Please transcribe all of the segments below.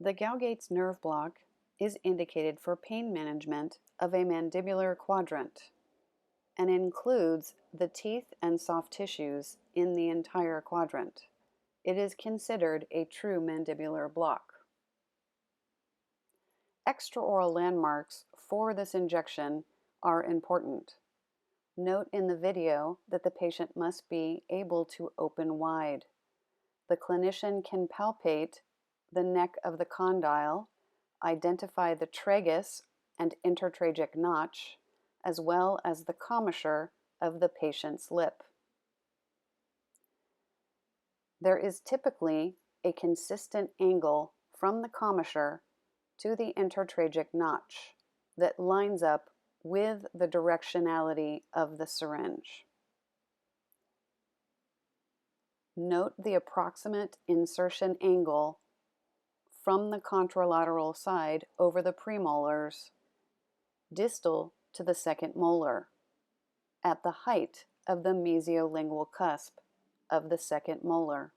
The Gaugate's nerve block is indicated for pain management of a mandibular quadrant and includes the teeth and soft tissues in the entire quadrant. It is considered a true mandibular block. Extraoral landmarks for this injection are important. Note in the video that the patient must be able to open wide. The clinician can palpate the neck of the condyle, identify the tragus and intertracheal notch, as well as the commissure of the patient's lip. There is typically a consistent angle from the commissure to the intertracheal notch that lines up with the directionality of the syringe. Note the approximate insertion angle from the contralateral side over the premolars, distal to the second molar, at the height of the mesiolingual cusp of the second molar.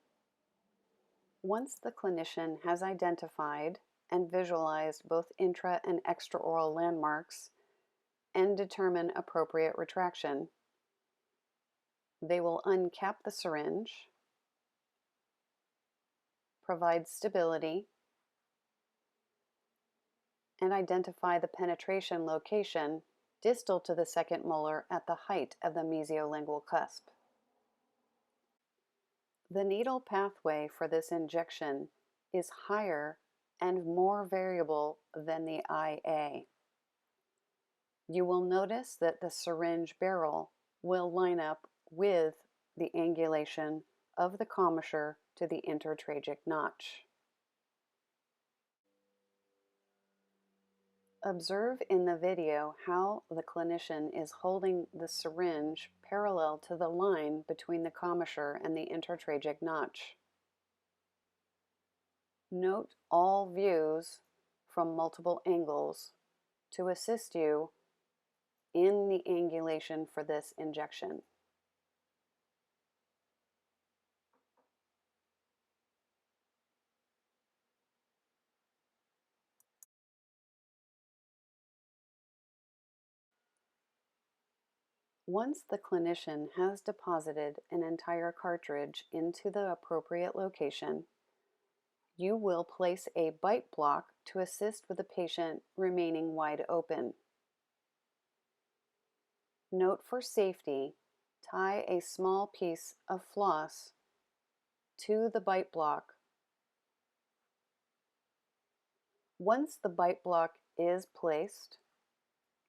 Once the clinician has identified and visualized both intra and extraoral landmarks and determine appropriate retraction, they will uncap the syringe, provide stability, and identify the penetration location distal to the second molar at the height of the mesiolingual cusp. The needle pathway for this injection is higher and more variable than the IA. You will notice that the syringe barrel will line up with the angulation of the commissure to the intertracheal notch. Observe in the video how the clinician is holding the syringe parallel to the line between the commissure and the intertracheal notch. Note all views from multiple angles to assist you in the angulation for this injection. Once the clinician has deposited an entire cartridge into the appropriate location, you will place a bite block to assist with the patient remaining wide open. Note for safety, tie a small piece of floss to the bite block. Once the bite block is placed,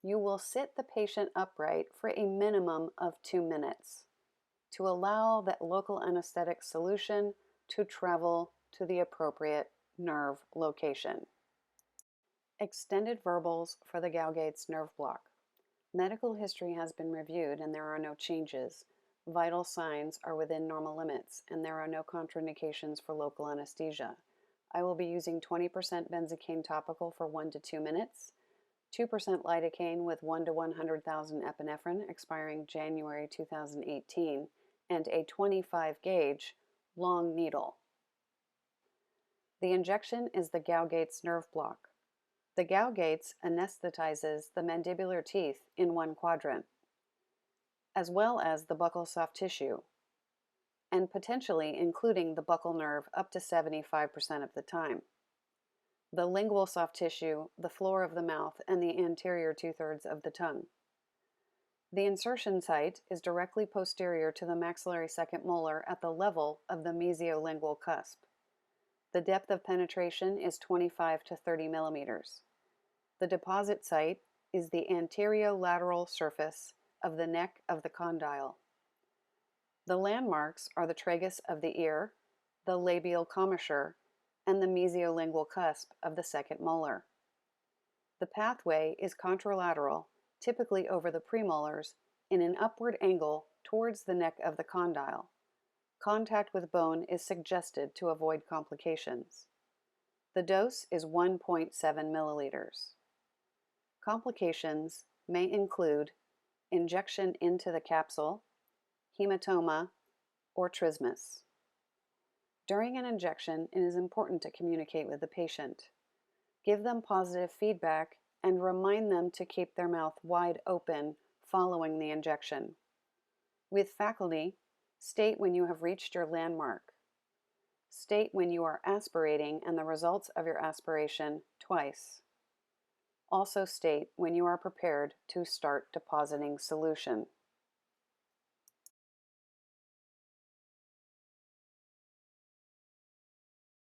you will sit the patient upright for a minimum of 2 minutes to allow that local anesthetic solution to travel to the appropriate nerve location. Extended verbals for the Gaugate's nerve block. Medical history has been reviewed and there are no changes. Vital signs are within normal limits and there are no contraindications for local anesthesia. I will be using 20% benzocaine topical for 1 to 2 minutes, 2% lidocaine with 1 to 100,000 epinephrine expiring January 2018, and a 25 gauge long needle. The injection is the Gaugate's nerve block. The Gaugate's anesthetizes the mandibular teeth in one quadrant, as well as the buccal soft tissue, and potentially including the buccal nerve up to 75% of the time. The lingual soft tissue, the floor of the mouth, and the anterior 2/3 of the tongue. The insertion site is directly posterior to the maxillary second molar at the level of the mesiolingual cusp. The depth of penetration is 25 to 30 millimeters. The deposit site is the anterolateral surface of the neck of the condyle. The landmarks are the tragus of the ear, the labial commissure, and the mesiolingual cusp of the second molar. The pathway is contralateral, typically over the premolars, in an upward angle towards the neck of the condyle. Contact with bone is suggested to avoid complications. The dose is 1.7 milliliters. Complications may include injection into the capsule, hematoma, or trismus. During an injection, it is important to communicate with the patient. Give them positive feedback and remind them to keep their mouth wide open following the injection. With faculty, state when you have reached your landmark. State when you are aspirating and the results of your aspiration twice. Also state when you are prepared to start depositing solution.